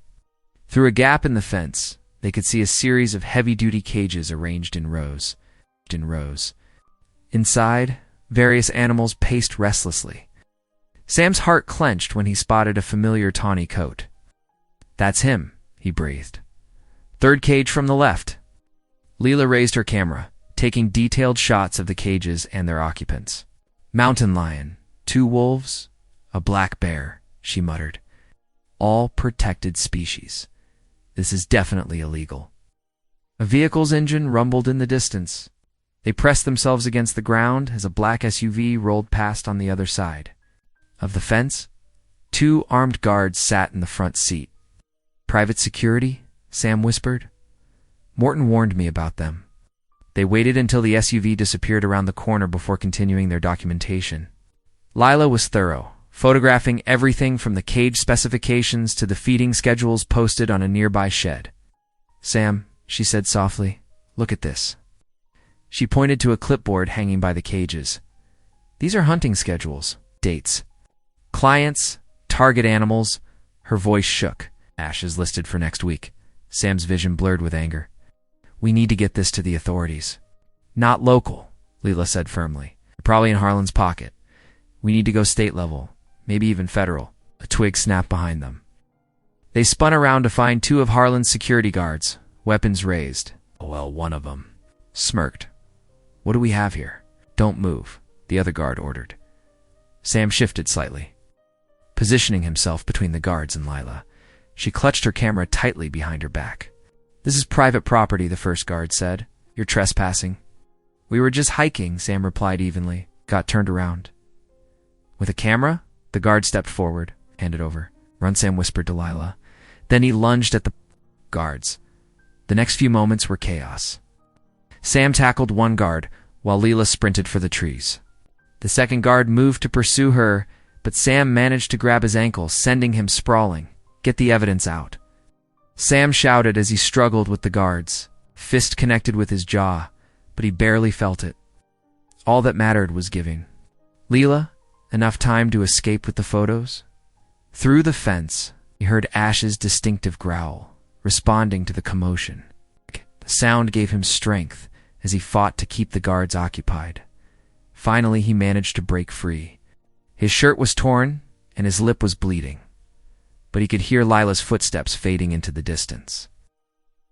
Through a gap in the fence, they could see a series of heavy-duty cages arranged in rows. Inside, various animals paced restlessly. Sam's heart clenched when he spotted a familiar tawny coat. "That's him," he breathed. "Third cage from the left." Leila raised her camera, taking detailed shots of the cages and their occupants. "Mountain lion, 2 wolves, a black bear," she muttered. all protected species. This is definitely illegal. A vehicle's engine rumbled in the distance. They pressed themselves against the ground as a black SUV rolled past on the other side. Of the fence, 2 armed guards sat in the front seat. "Private security?" Sam whispered. "Morton warned me about them." They waited until the SUV disappeared around the corner before continuing their documentation. Lila was thorough, photographing everything from the cage specifications to the feeding schedules posted on a nearby shed. "Sam," she said softly, "look at this." She pointed to a clipboard hanging by the cages. "These are hunting schedules, dates, clients, target animals." Her voice shook. "Ash is listed for next week." Sam's vision blurred with anger. "We need to get this to the authorities." "Not local," Leela said firmly. "Probably in Harlan's pocket. We need to go state level, maybe even federal." A twig snapped behind them. They spun around to find 2 of Harlan's security guards, weapons raised. Well, one of them smirked. "What do we have here?" "Don't move," the other guard ordered. Sam shifted slightly, positioning himself between the guards and Lila. She clutched her camera tightly behind her back. "This is private property," the first guard said. "You're trespassing." "We were just hiking," Sam replied evenly, got turned around. "With a camera?" The guard stepped forward, handed over. "Run," Sam whispered to Lila. Then he lunged at the guards. The next few moments were chaos. Sam tackled one guard, while Leela sprinted for the trees. The second guard moved to pursue her, but Sam managed to grab his ankle, sending him sprawling. "Get the evidence out." Sam shouted as he struggled with the guards, fist connected with his jaw, but he barely felt it. All that mattered was giving. "Leela, enough time to escape with the photos?" Through the fence, he heard Ash's distinctive growl, responding to the commotion. The sound gave him strength as he fought to keep the guards occupied. Finally, he managed to break free. His shirt was torn, and his lip was bleeding, but he could hear Lila's footsteps fading into the distance.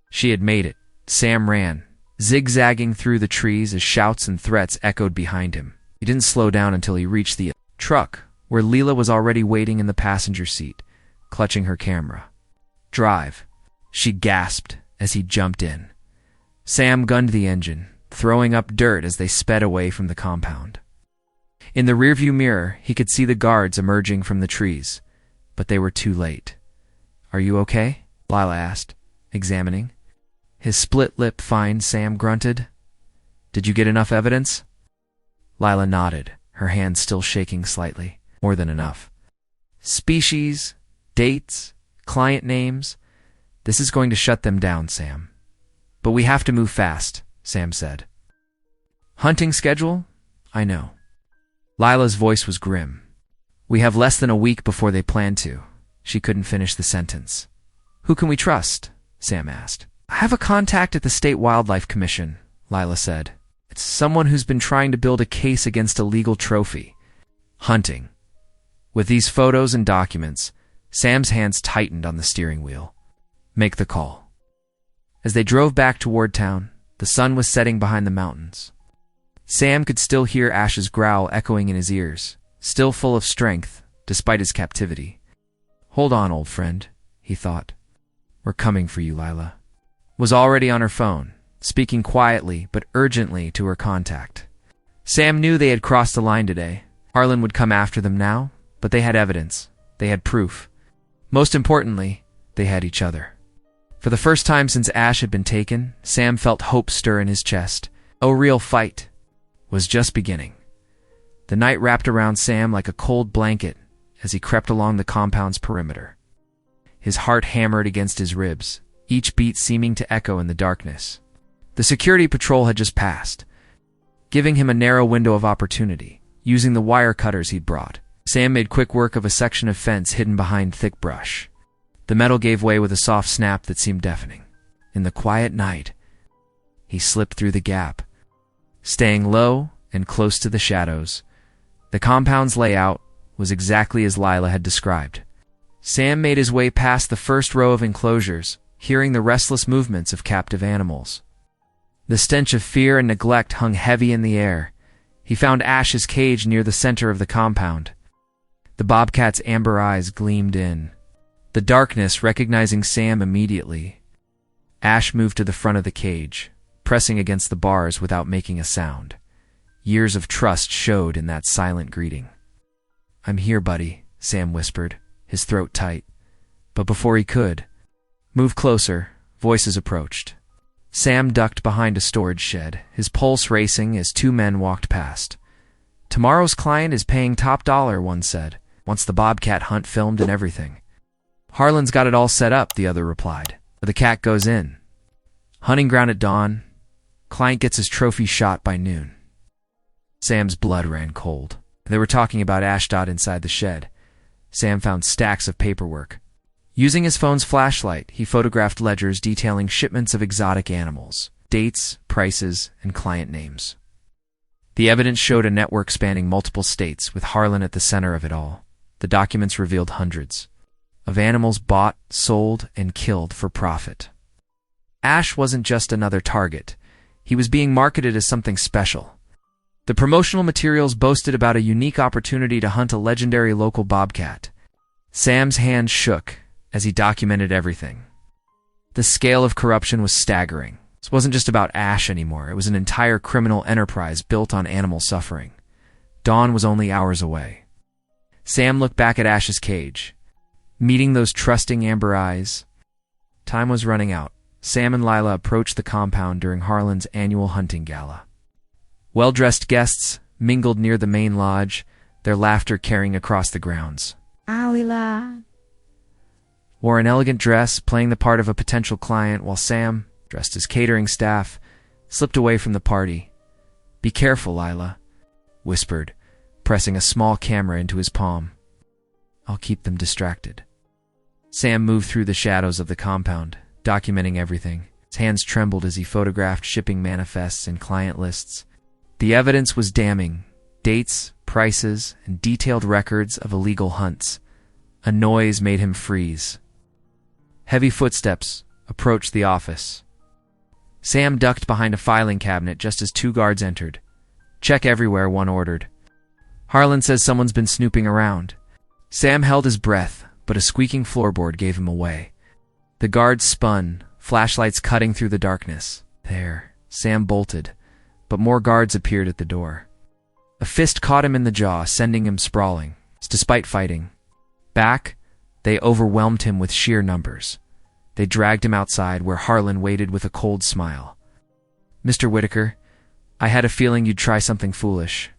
She had made it. Sam ran, zigzagging through the trees as shouts and threats echoed behind him. He didn't slow down until he reached the truck, where Leela was already waiting in the passenger seat, clutching her camera. "Drive," she gasped as he jumped in. Sam gunned the engine, throwing up dirt as they sped away from the compound. In the rearview mirror, he could see the guards emerging from the trees, but they were too late. "Are you okay?" Lila asked, examining. His split lip fine, Sam grunted. "Did you get enough evidence?" Lila nodded, her hand still shaking slightly. "More than enough. Species, dates, client names. This is going to shut them down, Sam. But we have to move fast," Sam said. "Hunting schedule? I know." Lila's voice was grim. "We have less than a week before they plan to." She couldn't finish the sentence. "Who can we trust?" Sam asked. "I have a contact at the State Wildlife Commission," Lila said. "It's someone who's been trying to build a case against a legal trophy. Hunting." With these photos and documents, Sam's hands tightened on the steering wheel. "Make the call." As they drove back toward town, the sun was setting behind the mountains. Sam could still hear Ash's growl echoing in his ears, still full of strength, despite his captivity. "Hold on, old friend," he thought. "We're coming for you, Lila." Was already on her phone, speaking quietly but urgently to her contact. Sam knew they had crossed the line today. Harlan would come after them now, but they had evidence. They had proof. Most importantly, they had each other. For the first time since Ash had been taken, Sam felt hope stir in his chest. A real fight was just beginning. The night wrapped around Sam like a cold blanket as he crept along the compound's perimeter. His heart hammered against his ribs, each beat seeming to echo in the darkness. The security patrol had just passed, giving him a narrow window of opportunity, using the wire cutters he'd brought. Sam made quick work of a section of fence hidden behind thick brush. The metal gave way with a soft snap that seemed deafening. In the quiet night, he slipped through the gap, staying low and close to the shadows. The compound's layout was exactly as Lila had described. Sam made his way past the first row of enclosures, hearing the restless movements of captive animals. The stench of fear and neglect hung heavy in the air. He found Ash's cage near the center of the compound. The Bobcat's amber eyes gleamed in. The darkness, recognizing Sam immediately, Ash moved to the front of the cage, pressing against the bars without making a sound. Years of trust showed in that silent greeting. "I'm here, buddy," Sam whispered, his throat tight. But before he could move closer, voices approached. Sam ducked behind a storage shed, his pulse racing as two men walked past. "Tomorrow's client is paying top dollar," one said. "Wants the Bobcat hunt filmed and everything." "Harlan's got it all set up," the other replied. "The cat goes in. Hunting ground at dawn. Client gets his trophy shot by noon." Sam's blood ran cold. They were talking about Ashdod inside the shed. Sam found stacks of paperwork. Using his phone's flashlight, he photographed ledgers detailing shipments of exotic animals, dates, prices, and client names. The evidence showed a network spanning multiple states, with Harlan at the center of it all. The documents revealed hundreds of animals bought, sold, and killed for profit. Ash wasn't just another target. He was being marketed as something special. The promotional materials boasted about a unique opportunity to hunt a legendary local bobcat. Sam's hand shook as he documented everything. The scale of corruption was staggering. This wasn't just about Ash anymore. It was an entire criminal enterprise built on animal suffering. Dawn was only hours away. Sam looked back at Ash's cage, meeting those trusting amber eyes. Time was running out. Sam and Lila approached the compound during Harlan's annual hunting gala. Well-dressed guests mingled near the main lodge, their laughter carrying across the grounds. Lila wore an elegant dress, playing the part of a potential client, while Sam, dressed as catering staff, slipped away from the party. "Be careful, Lila," whispered, pressing a small camera into his palm. "I'll keep them distracted." Sam moved through the shadows of the compound, documenting everything. His hands trembled as he photographed shipping manifests and client lists. The evidence was damning: dates, prices, and detailed records of illegal hunts. A noise made him freeze. Heavy footsteps approached the office. Sam ducked behind a filing cabinet just as two guards entered. "Check everywhere," one ordered. "Harlan says someone's been snooping around." Sam held his breath, but a squeaking floorboard gave him away. The guards spun, flashlights cutting through the darkness. There, Sam bolted, but more guards appeared at the door. A fist caught him in the jaw, sending him sprawling. Despite fighting back, they overwhelmed him with sheer numbers. They dragged him outside, where Harlan waited with a cold smile. "Mr. Whitaker, I had a feeling you'd try something foolish."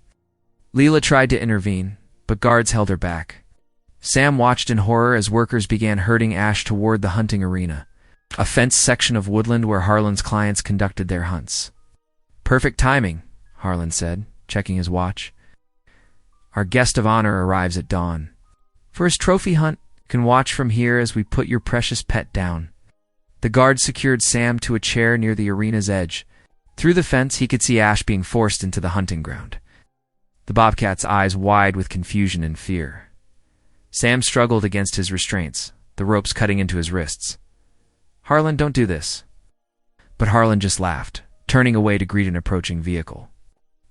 Leela tried to intervene, but guards held her back. Sam watched in horror as workers began herding Ash toward the hunting arena, a fenced section of woodland where Harlan's clients conducted their hunts. "Perfect timing," Harlan said, checking his watch. "Our guest of honor arrives at dawn. For his trophy hunt, you can watch from here as we put your precious pet down." The guard secured Sam to a chair near the arena's edge. Through the fence, he could see Ash being forced into the hunting ground, the bobcat's eyes wide with confusion and fear. Sam struggled against his restraints, the ropes cutting into his wrists. "Harlan, don't do this." But Harlan just laughed, turning away to greet an approaching vehicle.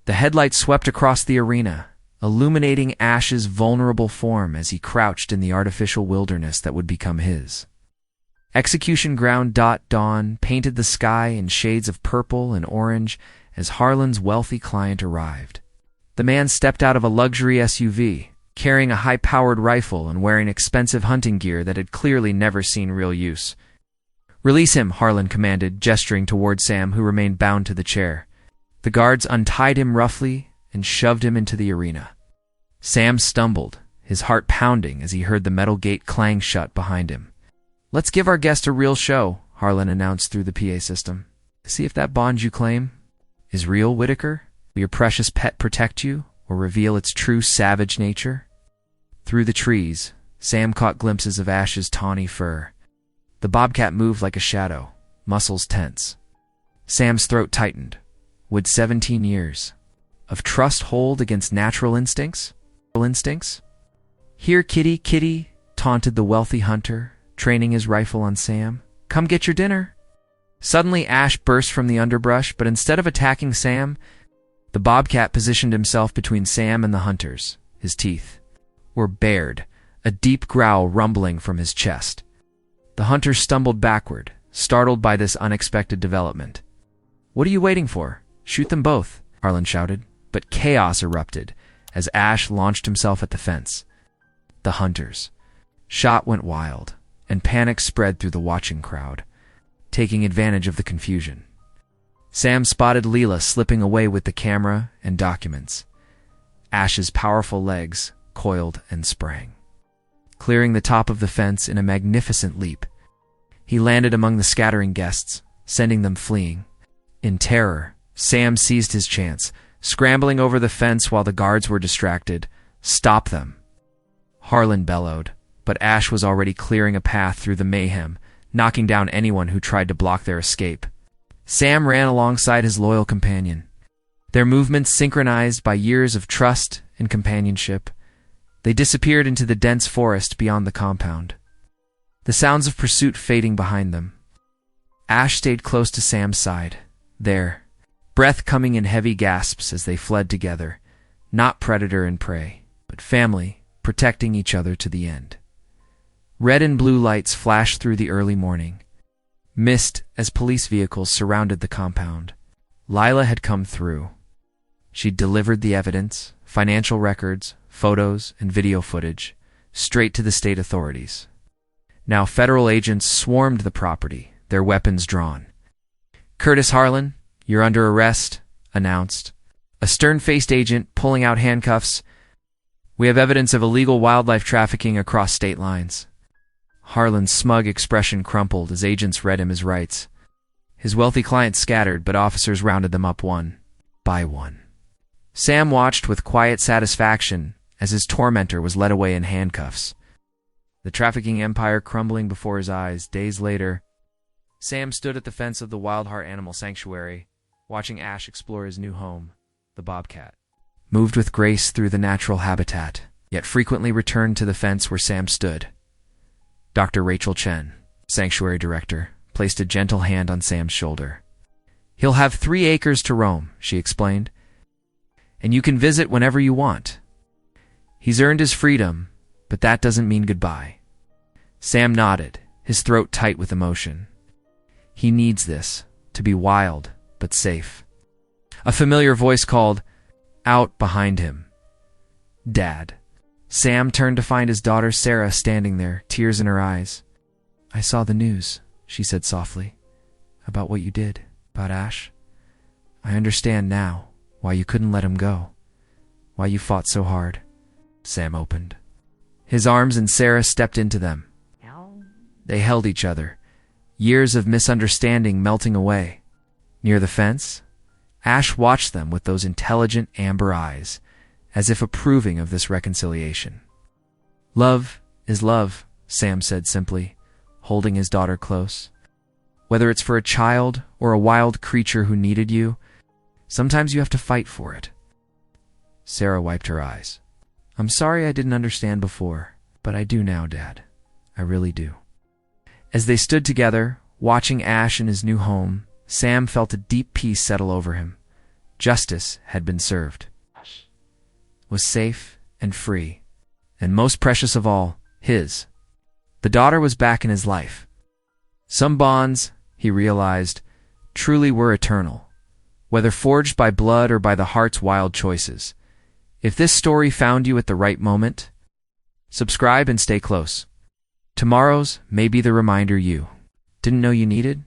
The headlights swept across the arena, illuminating Ash's vulnerable form as he crouched in the artificial wilderness that would become his. Execution ground dawn painted the sky in shades of purple and orange as Harlan's wealthy client arrived. The man stepped out of a luxury SUV, carrying a high-powered rifle and wearing expensive hunting gear that had clearly never seen real use. "Release him," Harlan commanded, gesturing toward Sam, who remained bound to the chair. The guards untied him roughly and shoved him into the arena. Sam stumbled, his heart pounding as he heard the metal gate clang shut behind him. "Let's give our guest a real show," Harlan announced through the PA system. "See if that bond you claim is real, Whitaker. Will your precious pet protect you or reveal its true savage nature?" Through the trees, Sam caught glimpses of Ash's tawny fur. The bobcat moved like a shadow, muscles tense. Sam's throat tightened. Would 17 years of trust hold against natural instincts? "Here, kitty, kitty," taunted the wealthy hunter, training his rifle on Sam. "Come get your dinner." Suddenly, Ash burst from the underbrush, but instead of attacking Sam, the bobcat positioned himself between Sam and the hunters. His teeth were bared, a deep growl rumbling from his chest. The hunter stumbled backward, startled by this unexpected development. "What are you waiting for? Shoot them both," Harlan shouted, but chaos erupted as Ash launched himself at the fence. The hunters. Shot went wild, and panic spread through the watching crowd, taking advantage of the confusion. Sam spotted Leela slipping away with the camera and documents. Ash's powerful legs coiled and sprang, clearing the top of the fence in a magnificent leap. He landed among the scattering guests, sending them fleeing. In terror, Sam seized his chance, scrambling over the fence while the guards were distracted. "Stop them!" Harlan bellowed, but Ash was already clearing a path through the mayhem, knocking down anyone who tried to block their escape. Sam ran alongside his loyal companion, their movements synchronized by years of trust and companionship. They disappeared into the dense forest beyond the compound, the sounds of pursuit fading behind them. Ash stayed close to Sam's side, there, breath coming in heavy gasps as they fled together, not predator and prey, but family, protecting each other to the end. Red and blue lights flashed through the early morning, mist as police vehicles surrounded the compound. Lila had come through. She'd delivered the evidence, financial records, photos, and video footage, straight to the state authorities. Now federal agents swarmed the property, their weapons drawn. "Curtis Harlan, you're under arrest," announced a stern-faced agent pulling out handcuffs. "We have evidence of illegal wildlife trafficking across state lines." Harlan's smug expression crumpled as agents read him his rights. His wealthy clients scattered, but officers rounded them up one by one. Sam watched with quiet satisfaction as his tormentor was led away in handcuffs, the trafficking empire crumbling before his eyes. Days later, Sam stood at the fence of the Wildheart Animal Sanctuary, watching Ash explore his new home, the Bobcat. Moved with grace through the natural habitat, yet frequently returned to the fence where Sam stood. Dr. Rachel Chen, sanctuary director, placed a gentle hand on Sam's shoulder. "He'll have 3 acres to roam," she explained, "and you can visit whenever you want. He's earned his freedom, but that doesn't mean goodbye." Sam nodded, his throat tight with emotion. He needs this, to be wild, but safe. A familiar voice called out behind him, "Dad." Sam turned to find his daughter Sarah standing there, tears in her eyes. "I saw the news," she said softly, "about what you did, about Ash. I understand now why you couldn't let him go, why you fought so hard." Sam opened his arms and Sarah stepped into them. They held each other, years of misunderstanding melting away. Near the fence, Ash watched them with those intelligent amber eyes, as if approving of this reconciliation. "Love is love," Sam said simply, holding his daughter close. "Whether it's for a child or a wild creature who needed you, sometimes you have to fight for it." Sarah wiped her eyes. "I'm sorry I didn't understand before, but I do now, Dad. I really do." As they stood together, watching Ash in his new home, Sam felt a deep peace settle over him. Justice had been served. Was safe and free, and most precious of all, his. The daughter was back in his life. Some bonds, he realized, truly were eternal, whether forged by blood or by the heart's wild choices. If this story found you at the right moment, subscribe and stay close. Tomorrow's may be the reminder you didn't know you needed.